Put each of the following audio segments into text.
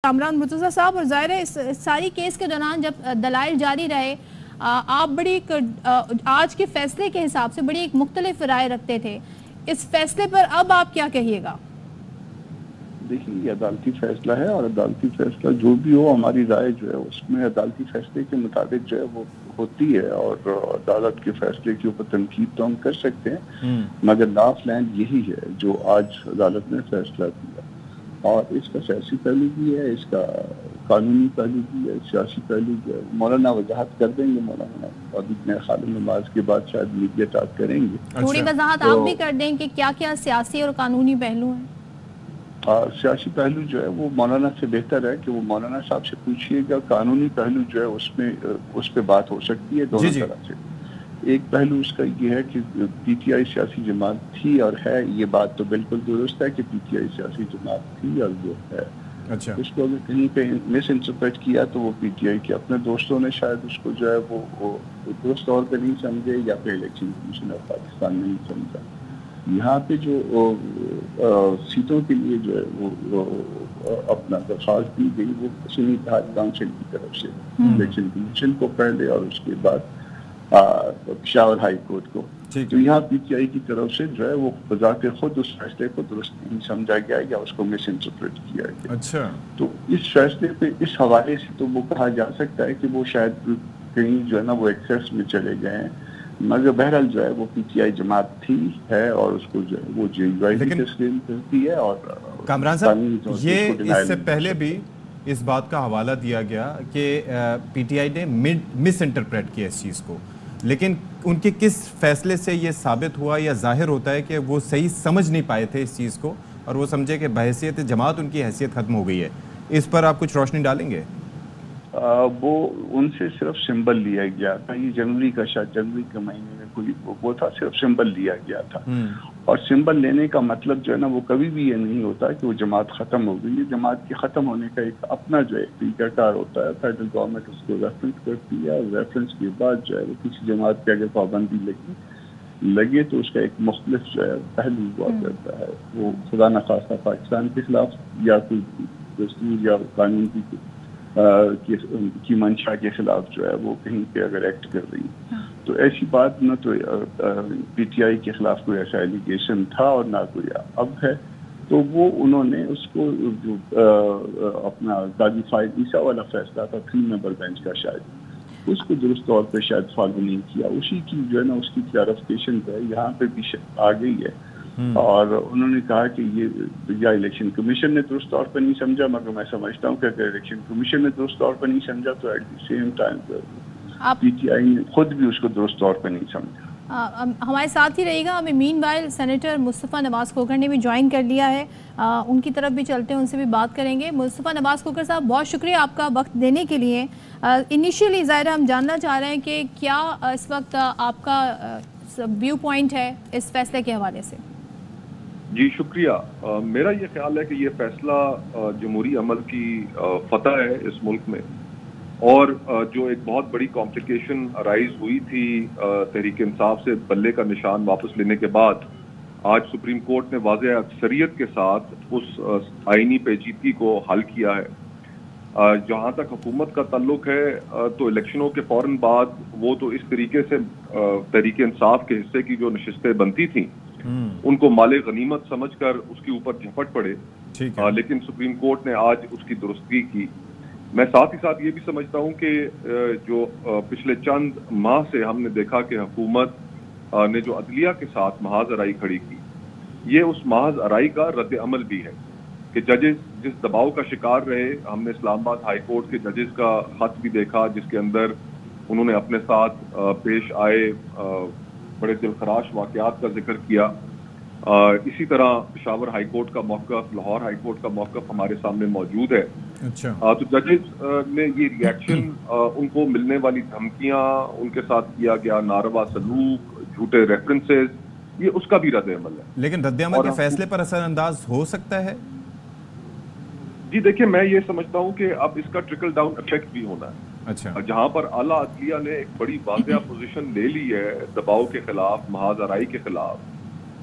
کامران مرتضیٰ صاحب، اور ظاہر ہے اس ساری کیس کے دوران جب دلائل جاری رہے، آپ بڑی آج کے فیصلے کے حساب سے بڑی ایک مختلف رائے رکھتے تھے، اس فیصلے پر اب آپ کیا کہیے گا؟ دیکھیں، یہ عدالتی فیصلہ ہے اور عدالتی فیصلہ جو بھی ہو، ہماری رائے جو ہے اس میں عدالتی فیصلے کے مطابق جو ہے وہ ہوتی ہے، اور عدالت کے فیصلے کے اوپر تنقید تو ہم کر سکتے ہیں، مگر لا آف لینڈ یہی ہے جو آج عدالت نے فیصلہ کیا، اور اس کا سیاسی پہلو بھی ہے، اس کا قانونی پہلو بھی ہے، سیاسی پہلو بھی ہے۔ مولانا وضاحت کر دیں گے، مولانا ابھی میرے خیال میں نماز کے بعد شاید میڈیا ٹاک کریں گے۔ تھوڑی وضاحت آپ بھی کر دیں کہ کیا کیا سیاسی اور قانونی پہلو ہیں؟ سیاسی پہلو جو ہے وہ مولانا سے بہتر ہے کہ وہ مولانا صاحب سے پوچھیے گا۔ قانونی پہلو جو ہے اس پہ بات ہو سکتی ہے دونوں طرح سے۔ ایک پہلو اس کا یہ ہے کہ پی ٹی آئی سیاسی جماعت تھی اور ہے، یہ بات تو بالکل درست ہے کہ پی ٹی آئی سیاسی جماعت تھی اور وہ ہے۔ اس کو اگر کہیں پہ مس انٹرپریٹ کیا تو وہ پی ٹی آئی کے اپنے دوستوں نے شاید اس کو جو ہے وہ درست طور پہ نہیں سمجھے، یا پھر الیکشن کمیشن آف پاکستان نہیں سمجھا۔ یہاں پہ جو سیٹوں کے لیے جو ہے وہ اپنا درخواست دی گئی وہ سنی اتحاد کونسل کی طرف سے الیکشن کمیشن کو پہلے اور اس کے بعد پشاور ہائی کورٹ کو، تو یہاں پی ٹی آئی کی طرف سے جو ہے وہ بذات خود اس فیصلے کو درست نہیں سمجھا گیا یا اس کو مس انٹرپریٹ کیا گیا۔ تو اس فیصلے پہ اس حوالے سے تو وہ کہا جا سکتا ہے کہ وہ شاید کہیں جو ہے نا وہ ایکسیس میں چلے گئے ہیں، مگر بہرحال جو ہے وہ پی ٹی آئی جماعت تھی ہے اور اس کو جو ہے وہ جے یو آئی بھی تسلیم کرتی ہے۔ اور کامران صاحب، یہ اس سے پہلے بھی اس بات کا حوالہ دیا گیا کہ پی ٹی آئی نے مس انٹرپریٹ کیا اس چیز کو، لیکن ان کے کس فیصلے سے یہ ثابت ہوا یا ظاہر ہوتا ہے کہ وہ صحیح سمجھ نہیں پائے تھے اس چیز کو، اور وہ سمجھے کہ بحیثیت جماعت ان کی حیثیت ختم ہو گئی ہے؟ اس پر آپ کچھ روشنی ڈالیں گے؟ وہ ان سے صرف سمبل لیا گیا تھا، یہ جنوری کا شاید جنوری کے مہینے میں کوئی وہ تھا، صرف سمبل لیا گیا تھا، اور سمبل لینے کا مطلب جو ہے نا وہ کبھی بھی یہ نہیں ہوتا کہ وہ جماعت ختم ہو گئی۔ یہ جماعت کے ختم ہونے کا ایک اپنا جو ہے طریقہ کار ہوتا ہے، فیڈرل گورنمنٹ اس کو ریفرنس کرتی ہے، اور ریفرنس کے بعد جو ہے وہ کسی جماعت پہ اگر پابندی لگے تو اس کا ایک مختلف جو ہے پہلو ہوا کرتا ہے، وہ خدا نخواستہ پاکستان کے خلاف یا کوئی دستور یا قانون کی منشا کے خلاف جو ہے وہ کہیں پہ اگر ایکٹ کر رہی ہے، تو ایسی بات نہ تو پی ٹی آئی کے خلاف کوئی ایسا ایلیگیشن تھا اور نہ کوئی اب ہے، تو وہ انہوں نے اس کو جو اپنا قاضی فائد عیسیٰ والا فیصلہ تھا 3 ممبر بینچ کا، شاید اس کو درست طور پہ شاید فالو نہیں کیا، اسی کی جو ہے نا اس کی کلیریفیکیشن جو ہے یہاں پہ بھی آ گئی ہے، اور انہوں نے کہا کہ یہ یا الیکشن کمیشن نے درست طور پر نہیں سمجھا، مگر میں سمجھتا ہوں کہ اگر الیکشن کمیشن نے درست طور پر نہیں سمجھا تو at the same time P T I نے خود بھی اس کو درست طور پر نہیں سمجھا۔ ہمارے ساتھ ہی رہے گا، ہمیں مین وائل سینیٹر مصطفیٰ نواز کھوکھر نے بھی جوائن کر لیا ہے، ان کی طرف بھی چلتے ہیں، ان سے بھی بات کریں گے۔ مصطفیٰ نواز کھوکھر صاحب، بہت شکریہ آپ کا وقت دینے کے لیے۔ انیشیلی ظاہر ہم جاننا چاہ رہے ہیں کہ کیا اس وقت آپ کا ویو پوائنٹ ہے اس فیصلے کے حوالے سے؟ جی شکریہ۔ میرا یہ خیال ہے کہ یہ فیصلہ جمہوری عمل کی فتح ہے اس ملک میں، اور جو ایک بہت بڑی کمپلیکیشن رائز ہوئی تھی تحریک انصاف سے بلے کا نشان واپس لینے کے بعد، آج سپریم کورٹ نے واضح اکثریت کے ساتھ اس آئینی پیچیدگی کو حل کیا ہے۔ جہاں تک حکومت کا تعلق ہے تو الیکشنوں کے فوراً بعد وہ تو اس طریقے سے تحریک انصاف کے حصے کی جو نشستیں بنتی تھیں ان کو مال غنیمت سمجھ کر اس کے اوپر جھپٹ پڑے، لیکن سپریم کورٹ نے آج اس کی درستگی کی۔ میں ساتھ ہی ساتھ یہ بھی سمجھتا ہوں کہ جو پچھلے چند ماہ سے ہم نے دیکھا کہ حکومت نے جو عدلیہ کے ساتھ محاذ ارائی کھڑی کی، یہ اس محاذ ارائی کا رد عمل بھی ہے کہ ججز جس دباؤ کا شکار رہے، ہم نے اسلام آباد ہائی کورٹ کے ججز کا خط بھی دیکھا جس کے اندر انہوں نے اپنے ساتھ پیش آئے بڑے دلخراش واقعات کا ذکر کیا۔ اسی طرح پشاور ہائی کورٹ کا موقف، لاہور ہائی کورٹ کا موقف ہمارے سامنے موجود ہے۔ تو ججز نے یہ ریئیکشن، ان کو ملنے والی دھمکیاں، ان کے ساتھ کیا گیا ناروا سلوک، جھوٹے ریفرنسز، یہ اس کا بھی رد عمل ہے۔ لیکن رد عمل کے فیصلے پر اثر انداز ہو سکتا ہے؟ جی دیکھیں، میں یہ سمجھتا ہوں کہ اب اس کا ٹرکل ڈاؤن افیکٹ بھی ہونا ہے۔ جہاں پر اعلیٰ عدلیہ نے ایک بڑی واضح پوزیشن لے لی ہے دباؤ کے خلاف، محاذ ارائی کے خلاف،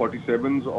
47